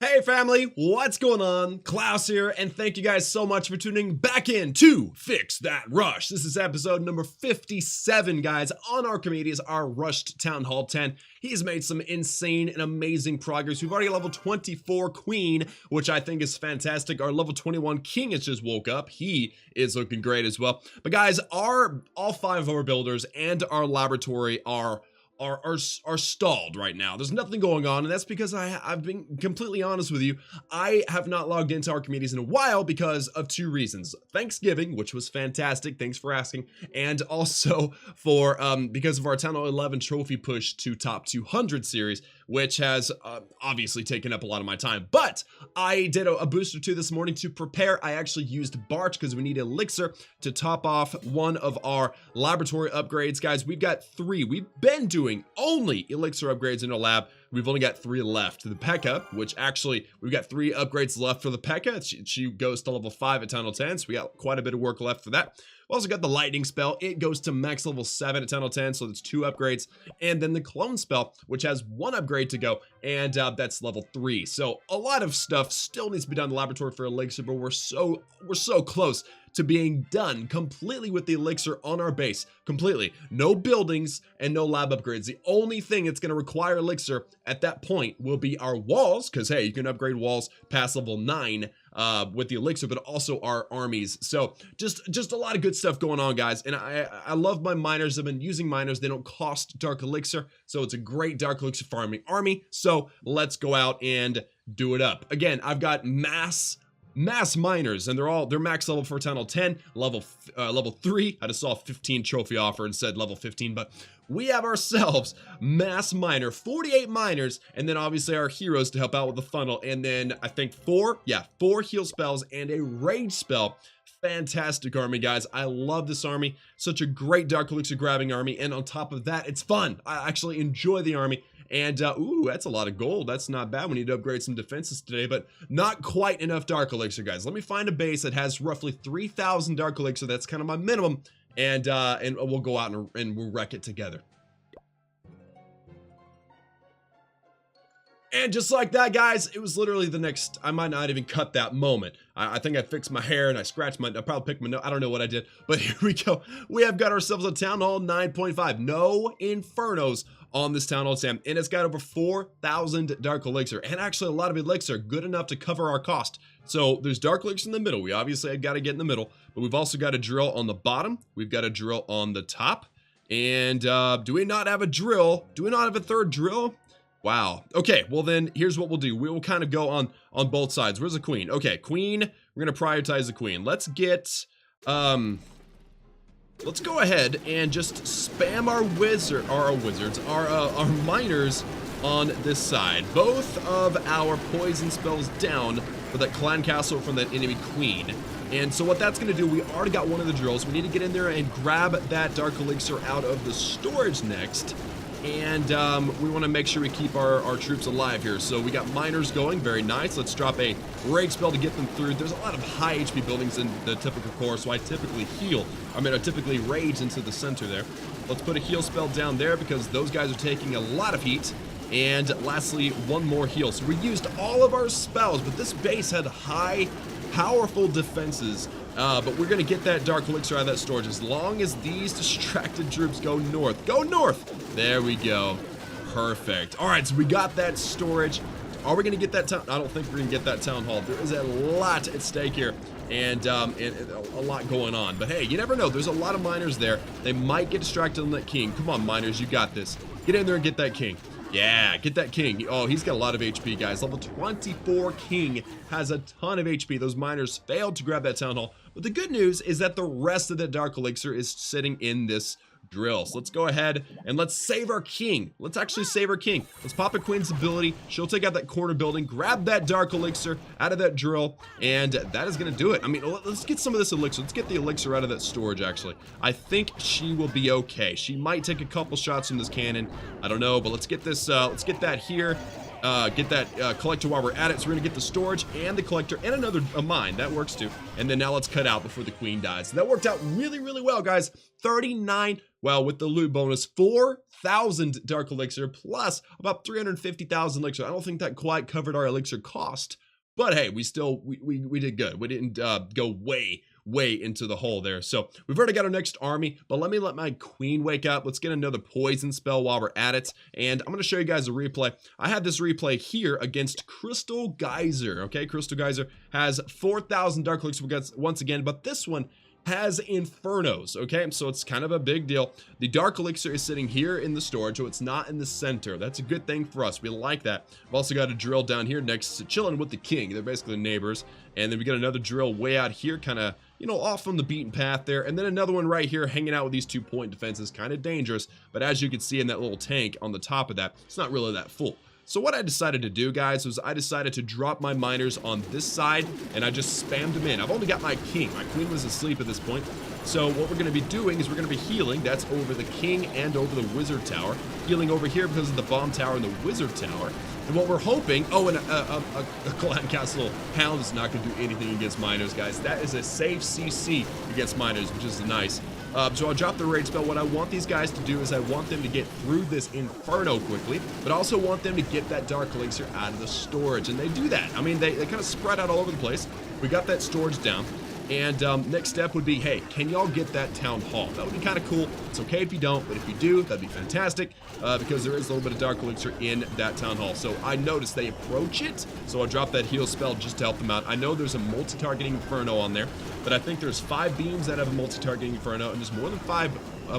Hey family, what's going on? Klaus here, and thank you guys so much for tuning back in to Fix That Rush. This is episode number 57, guys. On Archimedes, our rushed Town Hall 10. He's made some insane and amazing progress. We've already level 24 Queen, which I think is fantastic. Our level 21 King has just woke up. He is looking great as well. But guys, all 5 of our builders and our laboratory are stalled right now. There's nothing going on, and that's because I've been completely honest with you. I have not logged into Archimedes in a while because of 2 reasons. Thanksgiving, which was fantastic, thanks for asking, and also for because of our Town Hall 11 trophy push to top 200 series, which has obviously taken up a lot of my time. But I did a booster 2 this morning to prepare. I actually used Barch because we need Elixir to top off one of our laboratory upgrades. Guys, we've got 3. We've been doing only Elixir upgrades in our lab. We've only got 3 left. The P.E.K.K.A., which actually, we've got 3 upgrades left for the P.E.K.K.A. She goes to level 5 at Town Hall 10, so we got quite a bit of work left for that. We also got the Lightning Spell. It goes to max level 7 at Town Hall 10, so that's 2 upgrades. And then the Clone Spell, which has 1 upgrade to go, and that's level 3. So a lot of stuff still needs to be done in the laboratory for Elixir, but we're so close to being done completely with the Elixir on our base. Completely. No buildings and no lab upgrades. The only thing that's going to require Elixir at that point will be our walls, because hey, you can upgrade walls past level 9 with the Elixir, but also our armies. So just a lot of good stuff going on, guys. And I love my miners. I've been using miners. They don't cost Dark Elixir, so it's a great Dark Elixir farming army. So let's go out and do it up. Again, I've got mass miners, and they're max level for Town Hall 10, level 3. I just saw a 15 trophy offer and said level 15, but we have ourselves mass miner, 48 miners, and then obviously our heroes to help out with the funnel, and then I think 4 heal spells and a rage spell. Fantastic army, guys. I love this army. Such a great Dark Elixir grabbing army, and on top of that, it's fun. I actually enjoy the army. And, ooh, that's a lot of gold. That's not bad. We need to upgrade some defenses today, but not quite enough Dark Elixir, guys. Let me find a base that has roughly 3,000 Dark Elixir. That's kind of my minimum. And we'll go out and we'll wreck it together. And just like that, guys, it was literally the next, I might not even cut that moment. I think I fixed my hair and I scratched I probably picked my nose. I don't know what I did, but here we go. We have got ourselves a Town Hall 9.5. No Infernos on this Town Hall 10, and it's got over 4,000 Dark Elixir, and actually a lot of Elixir, good enough to cover our cost. So there's Dark Elixir in the middle. We obviously got to get in the middle, but we've also got a drill on the bottom. We've got a drill on the top, and do we not have a drill? Do we not have a third drill? Wow. Okay, well then, here's what we'll do. We will kind of go on both sides. Where's the queen? Okay, queen, we're going to prioritize the queen. Let's get, let's go ahead and just spam our miners on this side. Both of our poison spells down for that clan castle from that enemy queen. And so what that's going to do, we already got one of the drills. We need to get in there and grab that Dark Elixir out of the storage next. And we want to make sure we keep our troops alive here. So we got miners going, very nice. Let's drop a rage spell to get them through. There's a lot of high HP buildings in the typical core, so I typically typically rage into the center there. Let's put a heal spell down there because those guys are taking a lot of heat. And lastly, one more heal. So we used all of our spells, but this base had high, powerful defenses. But we're going to get that Dark Elixir out of that storage as long as these distracted troops go north. Go north! There we go. Perfect. All right, so we got that storage. Are we going to get that town? I don't think we're going to get that town hall. There is a lot at stake here and a lot going on. But hey, you never know. There's a lot of miners there. They might get distracted on that king. Come on, miners, you got this. Get in there and get that king. Yeah, get that king. Oh, he's got a lot of HP, guys. Level 24 king has a ton of HP. Those miners failed to grab that town hall. But the good news is that the rest of the Dark Elixir is sitting in this drill. So let's go ahead and let's save our king. Let's actually save our king. Let's pop a queen's ability. She'll take out that corner building, grab that Dark Elixir out of that drill, and that is going to do it. I mean, let's get some of this elixir. Let's get the elixir out of that storage, actually. I think she will be okay. She might take a couple shots from this cannon. I don't know, but let's get this, let's get that here. Get that collector while we're at it. So we're gonna get the storage and the collector and another mine. That works too. And then now let's cut out before the queen dies. So that worked out really, really well, guys. 39 Well, with the loot bonus, 4,000 dark elixir plus about 350,000 elixir. I don't think that quite covered our elixir cost, but hey, we did good. We didn't go way into the hole there. So we've already got our next army, but let me let my queen wake up. Let's get another poison spell while we're at it. And I'm going to show you guys a replay. I had this replay here against Crystal Geyser. Okay, Crystal Geyser has 4,000 dark elixir once again, but this one has infernos. Okay, so it's kind of a big deal. The dark elixir is sitting here in the storage, so it's not in the center. That's a good thing for us. We like that. I've also got a drill down here next to chilling with the king. They're basically neighbors. And then we got another drill way out here, kind of, you know, off from the beaten path there. And then another one right here hanging out with these 2-point defenses. Kind of dangerous, but as you can see in that little tank on the top of that, it's not really that full. So what I decided to do, guys, was I decided to drop my miners on this side, and I just spammed them in. I've only got my king. My queen was asleep at this point. So what we're going to be doing is we're going to be healing. That's over the king and over the wizard tower. Healing over here because of the bomb tower and the wizard tower. And what we're hoping, oh, and a Clan Castle Hound is not going to do anything against miners, guys. That is a safe CC against miners, which is nice. So I'll drop the raid spell. What I want these guys to do is I want them to get through this inferno quickly, but I also want them to get that dark elixir out of the storage, and they do that. I mean, they kind of spread out all over the place. We got that storage down. And next step would be, hey, can y'all get that town hall? That would be kind of cool. It's okay if you don't, but if you do, that'd be fantastic because there is a little bit of dark elixir in that town hall. So I noticed they approach it, so I'll drop that heal spell just to help them out. I know there's a multi-targeting inferno on there, but I think there's 5 beams that have a multi-targeting inferno, and there's more than 5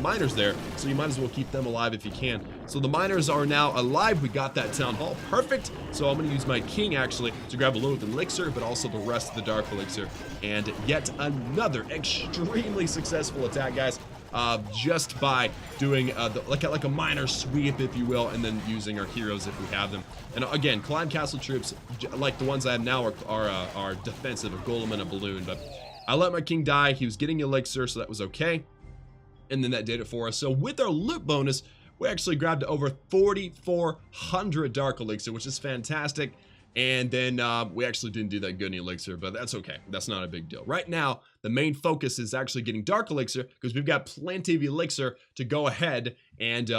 miners there, so you might as well keep them alive if you can. So the miners are now alive. We got that town hall. Perfect. So I'm going to use my king actually to grab a load of elixir, but also the rest of the dark elixir. And yet another extremely successful attack, guys, just by doing like a minor sweep, if you will, and then using our heroes if we have them. And again, Clan Castle troops, like the ones I have now, are defensive, a golem and a balloon. But I let my king die. He was getting elixir, so that was okay. And then that did it for us. So with our loot bonus, we actually grabbed over 4,400 dark elixir, which is fantastic. And then we actually didn't do that good in elixir, but that's okay. That's not a big deal. Right now, the main focus is actually getting dark elixir because we've got plenty of elixir to go ahead and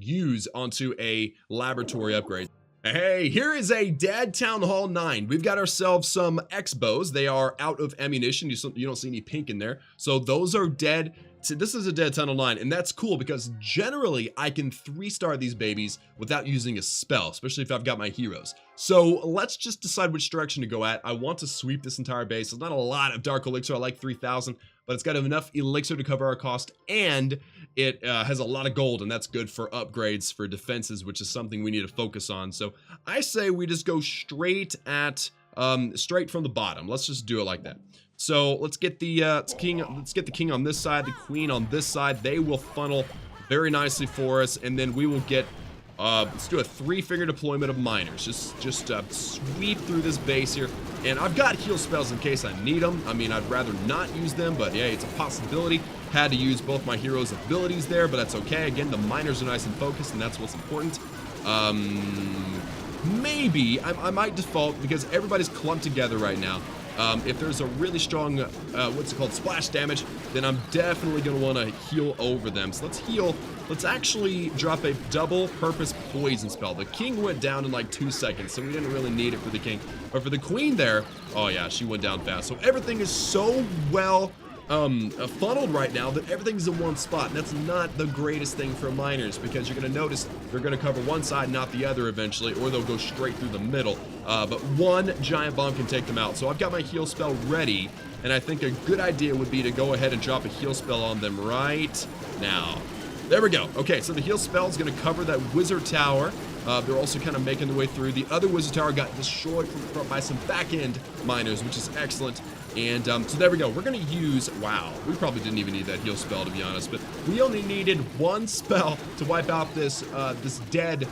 use onto a laboratory upgrade. Hey, here is a dead Town Hall 9. We've got ourselves some X-bows. They are out of ammunition. You don't see any pink in there. So those are dead. So this is a dead Tunnel 9, and that's cool because generally I can 3-star these babies without using a spell, especially if I've got my heroes. So let's just decide which direction to go at. I want to sweep this entire base. There's not a lot of dark elixir. I like 3,000, but it's got enough elixir to cover our cost, and it has a lot of gold, and that's good for upgrades for defenses, which is something we need to focus on. So I say we just go straight at straight from the bottom. Let's just do it like that. So let's get the king. Let's get the king on this side, the queen on this side. They will funnel very nicely for us, and then we will get. Let's do a 3-finger deployment of miners. Just sweep through this base here, and I've got heal spells in case I need them. I mean, I'd rather not use them, but yeah, it's a possibility. Had to use both my heroes' abilities there, but that's okay. Again, the miners are nice and focused, and that's what's important. Maybe I might default because everybody's clumped together right now. If there's a really strong, what's it called, splash damage, then I'm definitely going to want to heal over them. So let's heal. Let's actually drop a double purpose poison spell. The king went down in like 2 seconds, so we didn't really need it for the king. But for the queen there, oh yeah, she went down fast. So everything is so well funneled right now that everything's in one spot, and that's not the greatest thing for miners because you're going to notice they're going to cover one side, not the other eventually, or they'll go straight through the middle. But one giant bomb can take them out. So I've got my heal spell ready, and I think a good idea would be to go ahead and drop a heal spell on them right now. There we go. Okay, so the heal spell is going to cover that wizard tower. They're also kind of making their way through. The other wizard tower got destroyed from the front by some back-end miners, which is excellent. And so there we go. We're going to use, wow, we probably didn't even need that heal spell, to be honest, but we only needed 1 spell to wipe out this this dead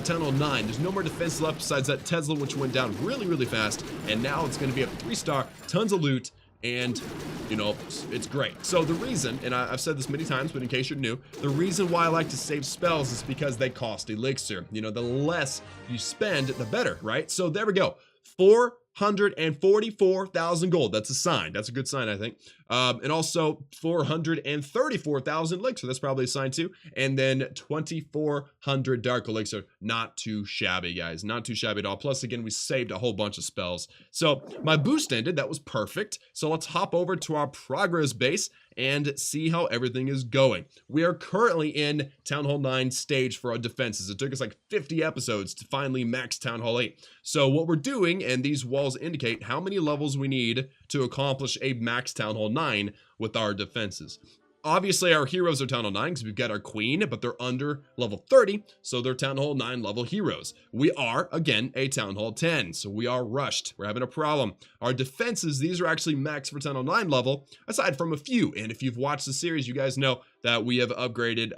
Tunnel 9. There's no more defense left besides that Tesla, which went down really, really fast. And now it's going to be a 3-star, tons of loot, and, you know, it's great. So the reason, and I've said this many times, but in case you're new, the reason why I like to save spells is because they cost elixir. You know, the less you spend, the better, right? So there we go. 4 444,000 gold. That's a sign. That's a good sign, I think. And also 434,000 elixir. That's probably a sign too. And then 2,400 dark elixir. Not too shabby, guys. Not too shabby at all. Plus, again, we saved a whole bunch of spells. So my boost ended. That was perfect. So let's hop over to our progress base and see how everything is going. We are currently in Town Hall 9 stage for our defenses. It took us like 50 episodes to finally max Town Hall 8. So what we're doing, and these walls indicate how many levels we need to accomplish a max Town Hall 9 with our defenses. Obviously, our heroes are Town Hall 9 because we've got our queen, but they're under level 30, so they're Town Hall 9 level heroes. We are, again, a Town Hall 10, so we are rushed. We're having a problem. Our defenses, these are actually max for Town Hall 9 level, aside from a few. And if you've watched the series, you guys know that we have upgraded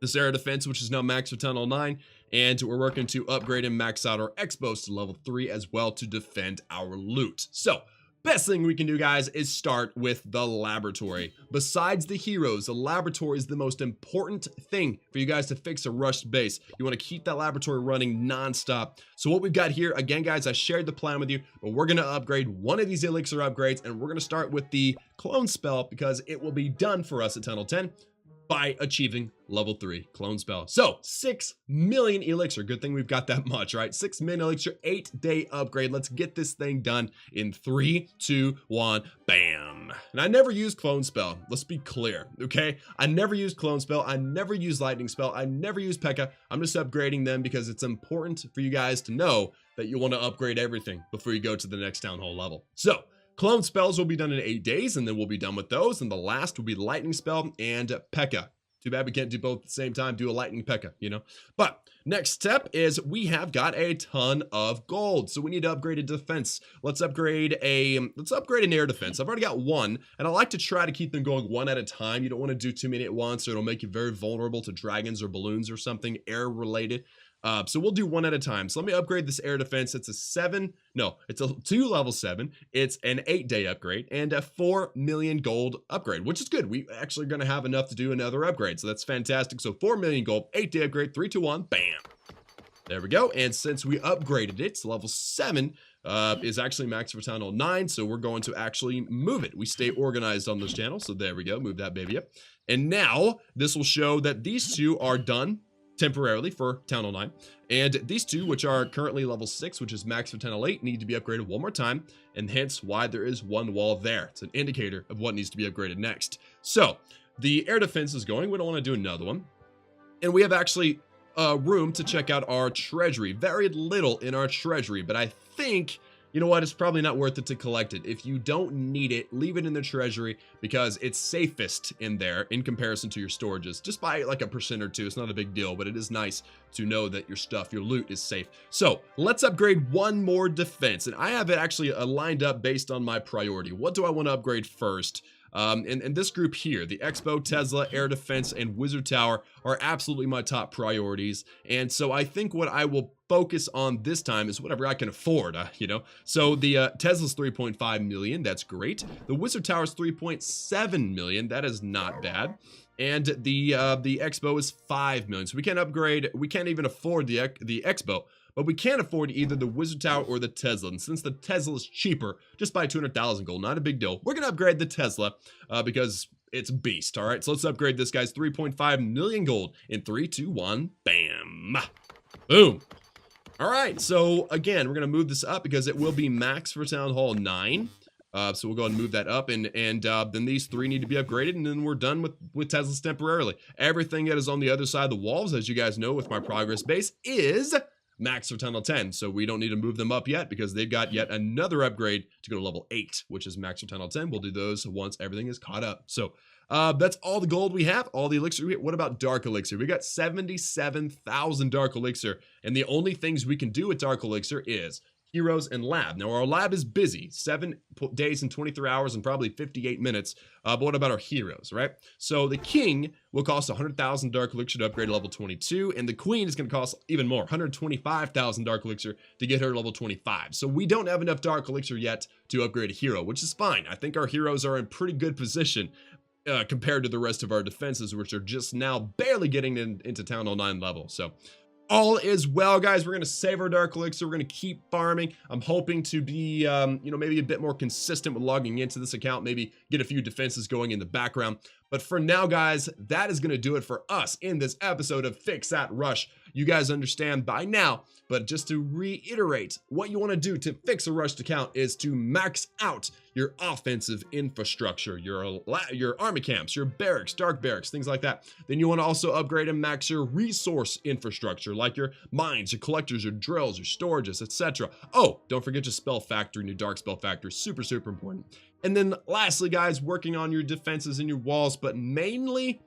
this area defense, which is now max for Town Hall 9, and we're working to upgrade and max out our X-bows to level 3 as well to defend our loot. So, best thing we can do, guys, is start with the laboratory. Besides the heroes, the laboratory is the most important thing for you guys to fix a rushed base. You want to keep that laboratory running non-stop. So what we've got here, again, guys, I shared the plan with you, but we're going to upgrade one of these elixir upgrades, and we're going to start with the clone spell because it will be done for us at Town Hall 10 by achieving level 3 clone spell. So 6 million elixir. Good thing we've got that much, right? 6 million elixir, 8-day upgrade. Let's get this thing done in 3, 2, 1, bam. And I never use clone spell. Let's be clear, okay? I never use clone spell. I never use lightning spell. I never use P.E.K.K.A. I'm just upgrading them because it's important for you guys to know that you want to upgrade everything before you go to the next town hall level. So clone spells will be done in 8 days, and then we'll be done with those. And the last will be lightning spell and P.E.K.K.A. Too bad we can't do both at the same time, do a lightning P.E.K.K.A, you know? But next step is we have got a ton of gold. So we need to upgrade a defense. Let's upgrade an air defense. I've already got one, and I like to try to keep them going one at a time. You don't want to do too many at once, or it'll make you very vulnerable to dragons or balloons or something air related. So we'll do one at a time. So let me upgrade this air defense. It's a 2 level 7. It's an 8-day upgrade and a 4 million gold upgrade, which is good. We actually are going to have enough to do another upgrade. So that's fantastic. So 4 million gold, 8-day upgrade, 3, 2, 1, bam. There we go. And since we upgraded it to level 7, is actually max for Town Hall 9. So we're going to actually move it. We stay organized on this channel. So there we go. Move that baby up. And now this will show that these two are done temporarily for Town Hall 9, and these two, which are currently level 6, which is max for Town Hall 8, need to be upgraded one more time, and hence why there is one wall there. It's an indicator of what needs to be upgraded next. So the air defense is going. We don't want to do another one, and we have actually room to check out our treasury. Very little in our treasury, but I think, you know what, it's probably not worth it to collect it. If you don't need it, leave it in the treasury because it's safest in there in comparison to your storages. Just by like a % or 2. It's not a big deal, but it is nice to know that your stuff, your loot is safe. So let's upgrade one more defense. And I have it actually lined up based on my priority. What do I want to upgrade first? And this group here, the Expo, Tesla, Air Defense, and Wizard Tower are absolutely my top priorities. And so I think what I will focus on this time is whatever I can afford, you know? So the Tesla's 3.5 million, that's great. The Wizard Tower's 3.7 million, that is not bad. And the Expo is 5 million. So we can't upgrade, we can't even afford the Expo. But we can't afford either the Wizard Tower or the Tesla. And since the Tesla is cheaper, just by 200,000 gold, not a big deal. We're going to upgrade the Tesla because it's a beast, all right? So let's upgrade this guy's 3.5 million gold in 3, 2, 1, bam. Boom. All right, so again, we're going to move this up because it will be max for Town Hall 9. So we'll go ahead and move that up, and then these 3 need to be upgraded, and then we're done with Teslas temporarily. Everything that is on the other side of the walls, as you guys know with my progress base, is max for Town Hall 10, so we don't need to move them up yet because they've got yet another upgrade to go to level 8, which is max for Town Hall 10. We'll do those once everything is caught up. So that's all the gold we have, all the elixir we have. What about dark elixir? We got 77,000 dark elixir, and the only things we can do with dark elixir is heroes and lab. Now our lab is busy, 7 days and 23 hours and probably 58 minutes. But what about our heroes, right? So the king will cost 100,000 dark elixir to upgrade to level 22, and the queen is going to cost even more, 125,000 dark elixir to get her to level 25. So we don't have enough dark elixir yet to upgrade a hero, which is fine. I think our heroes are in pretty good position compared to the rest of our defenses, which are just now barely getting into Town Hall 9 level. So all is well, guys. We're going to save our dark elixir. We're going to keep farming. I'm hoping to be, maybe a bit more consistent with logging into this account, maybe get a few defenses going in the background. But for now, guys, that is going to do it for us in this episode of Fix That Rush. You guys understand by now, but just to reiterate, what you want to do to fix a rushed account is to max out your offensive infrastructure, your army camps, your barracks, dark barracks, things like that. Then you want to also upgrade and max your resource infrastructure, like your mines, your collectors, your drills, your storages, etc. Oh, don't forget your spell factory and your dark spell factory, super important. And then lastly, guys, working on your defenses and your walls, but mainly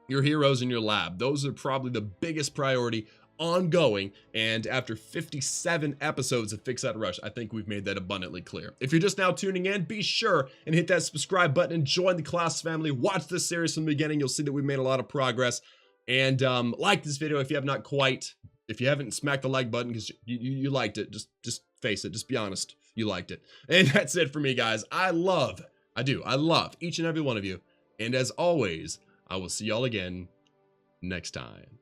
your heroes in your lab. Those are probably the biggest priority ongoing, and after 57 episodes of Fix That Rush, I think we've made that abundantly clear. If you're just now tuning in, be sure and hit that subscribe button and join the Klaus family. Watch this series from the beginning. You'll see that we've made a lot of progress. And like this video if you have not quite, if you haven't smacked the like button because you liked it, just face it, just be honest, you liked it. And that's it for me, guys. I love each and every one of you, and as always, I will see y'all again next time.